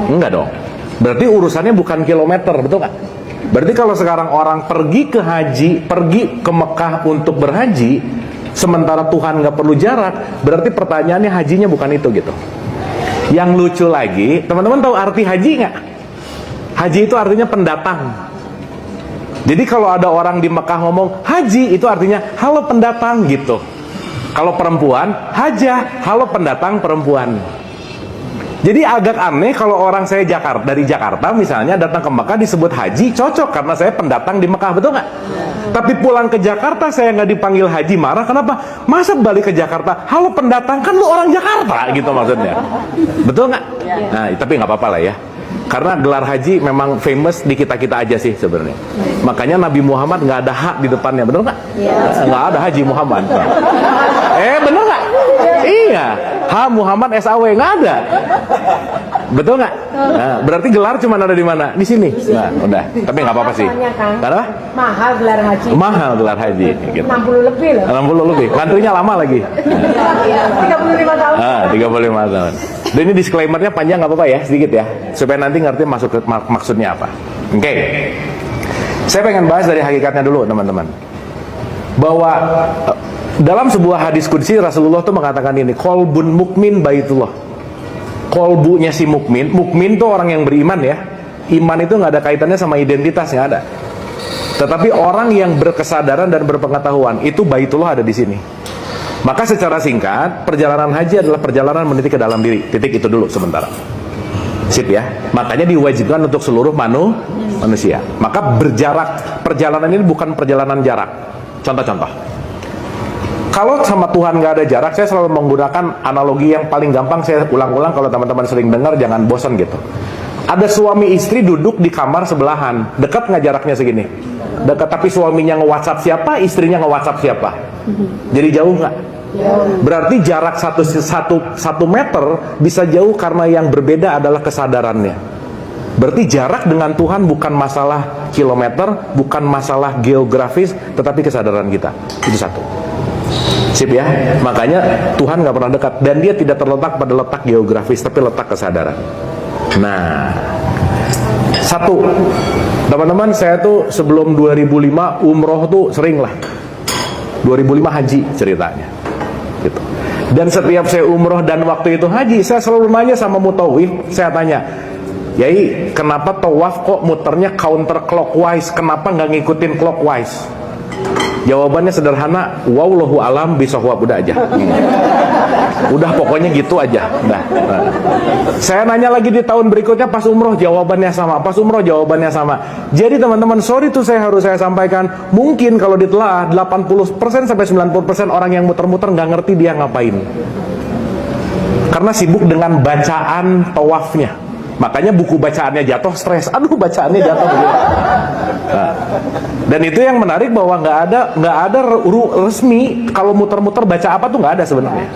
Enggak dong. Berarti urusannya bukan kilometer, betul nggak? Berarti kalau sekarang orang pergi ke haji, pergi ke Mekah untuk berhaji, sementara Tuhan nggak perlu jarak, berarti pertanyaannya hajinya bukan itu gitu. Yang lucu lagi, teman-teman tahu arti haji nggak? Haji itu artinya pendatang. Jadi kalau ada orang di Mekah ngomong haji, itu artinya halo pendatang gitu. Kalau perempuan, hajah, halo pendatang perempuan. Jadi agak aneh kalau orang saya dari Jakarta misalnya datang ke Mekah disebut haji, cocok karena saya pendatang di Mekah, betul nggak? Tapi pulang ke Jakarta saya nggak dipanggil haji, marah. Kenapa? Masa balik ke Jakarta, halo pendatang, kan lu orang Jakarta gitu maksudnya. Betul nggak? Nah, tapi nggak apa-apa lah ya. Karena gelar haji memang famous di kita-kita aja sih sebenarnya. Makanya Nabi Muhammad nggak ada hak di depannya, bener nggak? Nggak ada Haji Muhammad. Bener nggak? Iya, Muhammad SAW nggak ada. Betul nggak? Nah, berarti gelar cuma ada di mana? Di sini. Nah, udah. Tapi nggak apa-apa sih. Karena mahal gelar haji. Mahal gelar haji. Gitu. 60 lebih loh. 60 lebih. Ngantrinya lama lagi. 35 tahun. 35 tahun. Dan ini disclaimernya panjang, nggak apa-apa ya, sedikit ya, supaya nanti ngerti maksudnya apa. Oke. Saya pengen bahas dari hakikatnya dulu, teman-teman. Bahwa dalam sebuah hadis qudsi Rasulullah tuh mengatakan ini, qalbun mukmin baitullah. Kolbunya si mukmin tuh orang yang beriman ya. Iman itu nggak ada kaitannya sama identitas, nggak ada. Tetapi orang yang berkesadaran dan berpengetahuan itu baitullah ada di sini. Maka secara singkat, perjalanan haji adalah perjalanan meniti ke dalam diri. Titik itu dulu sementara. Sip ya. Makanya diwajibkan untuk seluruh manusia. Maka berjarak. Perjalanan ini bukan perjalanan jarak. Contoh-contoh. Kalau sama Tuhan nggak ada jarak, saya selalu menggunakan analogi yang paling gampang. Saya ulang-ulang kalau teman-teman sering dengar, jangan bosan gitu. Ada suami istri duduk di kamar sebelahan. Dekat nggak jaraknya segini? Dekat, tapi suaminya nge-WhatsApp siapa, istrinya nge-WhatsApp siapa? Jadi jauh nggak? Berarti jarak 1 meter bisa jauh karena yang berbeda adalah kesadarannya. Berarti jarak dengan Tuhan bukan masalah kilometer, bukan masalah geografis, tetapi kesadaran kita. Itu satu. Sip ya. Makanya Tuhan nggak pernah dekat, dan dia tidak terletak pada letak geografis, tapi letak kesadaran. Nah, satu, teman-teman, saya tuh sebelum 2005 umroh tuh sering lah. 2005 haji ceritanya gitu. Dan setiap saya umroh dan waktu itu haji, saya selalu nanya sama mutawif. Saya tanya, Yai, kenapa tawaf kok muternya counter clockwise? Kenapa nggak ngikutin clockwise? Jawabannya sederhana, wallahu alam bisawab, udah aja. Udah pokoknya gitu aja. Nah. Saya nanya lagi di tahun berikutnya pas umroh, jawabannya sama. Pas umroh jawabannya sama. Jadi teman-teman, sorry tuh saya sampaikan, mungkin kalau ditelaah 80% sampai 90% orang yang muter-muter nggak ngerti dia ngapain. Karena sibuk dengan bacaan tawafnya. Makanya buku bacaannya jatuh, stres. Aduh, bacaannya jatuh. Nah, dan itu yang menarik bahwa nggak ada resmi kalau muter-muter baca apa tuh nggak ada sebenarnya.